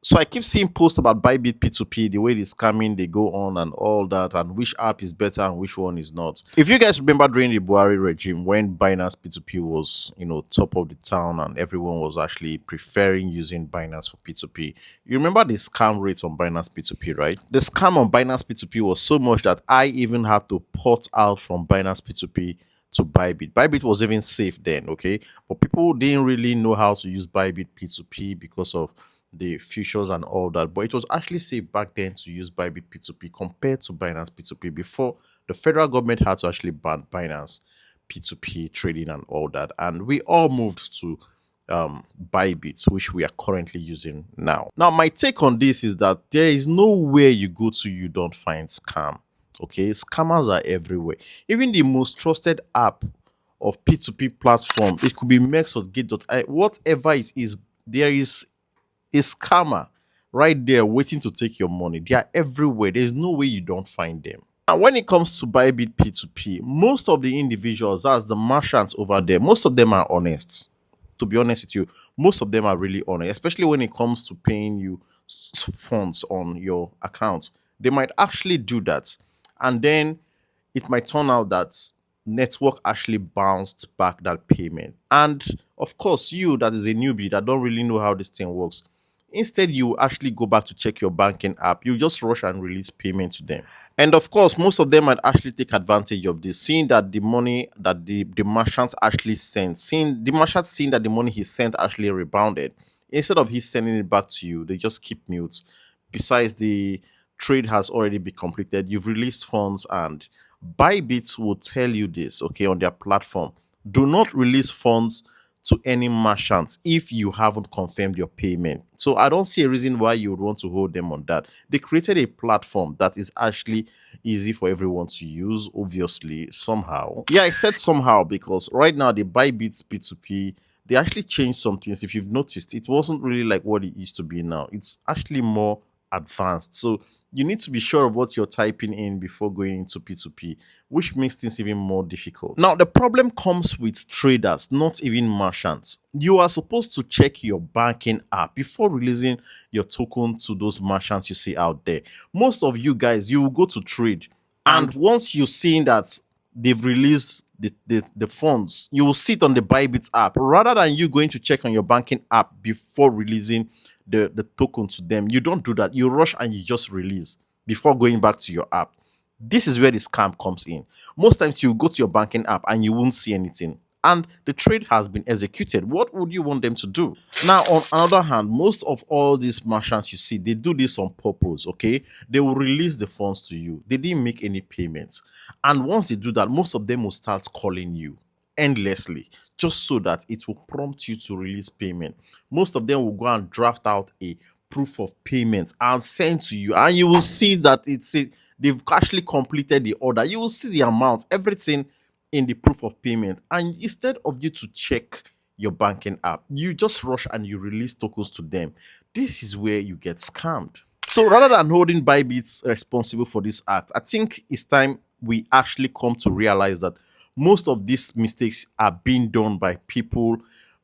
So I keep seeing posts about Bybit P2P, the way it's scamming, they go on and all that, and which app is better and which one is not. If you guys remember during the Buhari regime, when Binance P2P was, top of the town and everyone was actually preferring using Binance for P2P, you remember the scam rate on Binance P2P, right? The scam on Binance P2P was so much that I even had to port out from Binance P2P to Bybit. Bybit was even safe then, okay? But people didn't really know how to use Bybit P2P because of the futures and all that. But it was actually safe back then to use Bybit P2P compared to Binance P2P before the federal government had to actually ban Binance P2P trading and all that. And we all moved to Bybit, which we are currently using now. Now, my take on this is that there is nowhere you go to you don't find scam. Okay, scammers are everywhere. Even the most trusted app of P2P platform, it could be Mex or Gate.I, whatever it is, there is a scammer right there waiting to take your money. They are everywhere. There's no way you don't find them. And when it comes to Bybit P2P, most of the individuals, that's the merchants over there, most of them are honest. To be honest with you, most of them are really honest, especially when it comes to paying you funds on your account. They might actually do that. And then it might turn out that network actually bounced back that payment. And of course, you that is a newbie that don't really know how this thing works, instead you actually go back to check your banking app. You just rush and release payment to them. And of course, most of them might actually take advantage of this, seeing that the money that the merchant actually sent, seeing that the money he sent actually rebounded. Instead of he sending it back to you, they just keep mute. Besides, the trade has already been completed. You've released funds, and Bybit will tell you this, okay, on their platform. Do not release funds to any merchant if you haven't confirmed your payment. So I don't see a reason why you would want to hold them on that. They created a platform that is actually easy for everyone to use, obviously, somehow. Yeah, I said somehow because right now the Bybit P2P, they actually changed some things. If you've noticed, it wasn't really like what it used to be now. It's actually more advanced. So you need to be sure of what you're typing in before going into P2P, which makes things even more difficult. Now, the problem comes with traders, not even merchants. You are supposed to check your banking app before releasing your token to those merchants you see out there. Most of you guys, you will go to trade, and once you've seen that they've released the funds, you will see it on the Bybit app rather than you going to check on your banking app before releasing the token to them. You don't do that. You rush and you just release before going back to your app. This is where the scam comes in. Most times you go to your banking app and you won't see anything. And the trade has been executed. What would you want them to do? Now, on another hand, most of all these merchants you see, they do this on purpose, okay? They will release the funds to you. They didn't make any payments. And once they do that, most of them will start calling you endlessly just so that it will prompt you to release payment. Most of them will go and draft out a proof of payment and send to you, and you will see that they've actually completed the order. You will see the amount, everything in the proof of payment. And instead of you to check your banking app, you just rush and you release tokens to them. This is where you get scammed. So rather than holding Bybit responsible for this act, I think it's time we actually come to realize that most of these mistakes are being done by people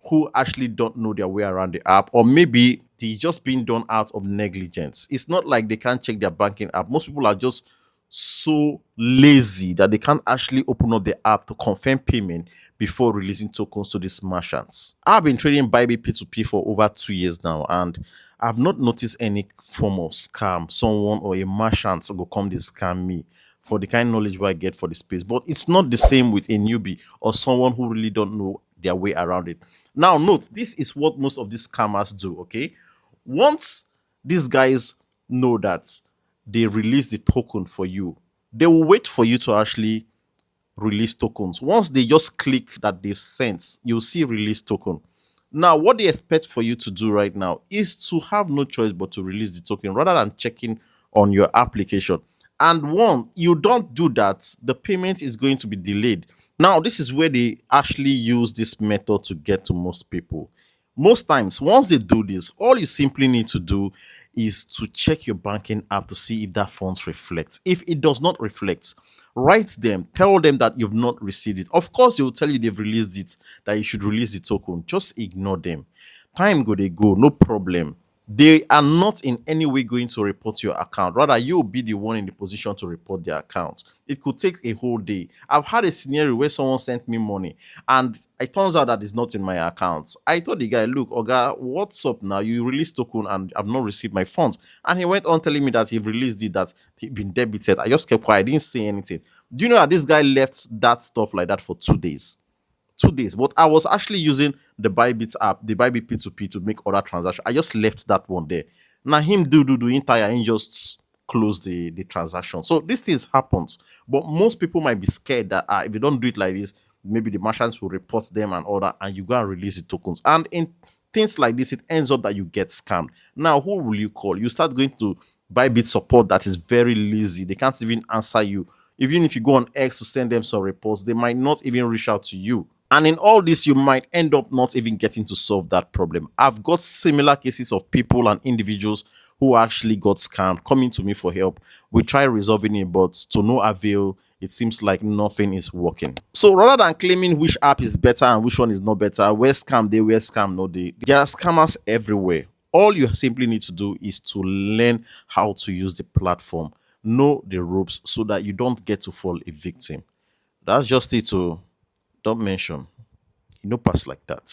who actually don't know their way around the app, or maybe they just being done out of negligence. It's not like they can't check their banking app. Most people are just so lazy that they can't actually open up the app to confirm payment before releasing tokens to these merchants. I've been trading Bybit P2P for over 2 years now, and I've not noticed any form of scam. Someone or a merchant will come to scam me for the kind of knowledge I get for the space. But it's not the same with a newbie or someone who really don't know their way around it. Now, note, this is what most of these scammers do, okay? Once these guys know that they release the token for you, they will wait for you to actually release tokens. Once they just click that they've sent, you'll see release token. Now, what they expect for you to do right now is to have no choice but to release the token rather than checking on your application. And one, you don't do that, the payment is going to be delayed. Now, this is where they actually use this method to get to most people. Most times, once they do this, all you simply need to do is to check your banking app to see if that funds reflects. If it does not reflect, write them, tell them that you've not received it. Of course, they will tell you they've released it, that you should release the token. Just ignore them. Time go, they go, no problem. They are not in any way going to report your account. Rather, you'll be the one in the position to report their account. It could take a whole day. I've had a scenario where someone sent me money and it turns out that it's not in my account. I told the guy, look, Oga, what's up now? You released token and I've not received my funds. And he went on telling me that he released it, that he'd been debited. I just kept quiet. I didn't say anything. Do you know that this guy left that stuff like that for 2 days? 2 days. But I was actually using the Bybit app, the Bybit P2P to make other transactions. I just left that one there. Now him do entire and just close the transaction. So these things happens. But most people might be scared that if you don't do it like this, maybe the merchants will report them and all that, and you go and release the tokens. And in things like this, it ends up that you get scammed. Now, who will you call? You start going to Bybit support that is very lazy. They can't even answer you. Even if you go on X to send them some reports, they might not even reach out to you. And in all this, you might end up not even getting to solve that problem. I've got similar cases of people and individuals who actually got scammed coming to me for help. We try resolving it, but to no avail. It seems like nothing is working. So rather than claiming which app is better and which one is not better, where scam they, where scam no they, there are scammers everywhere. All you simply need to do is to learn how to use the platform, know the ropes so that you don't get to fall a victim. That's just it. To don't mention, pass like that.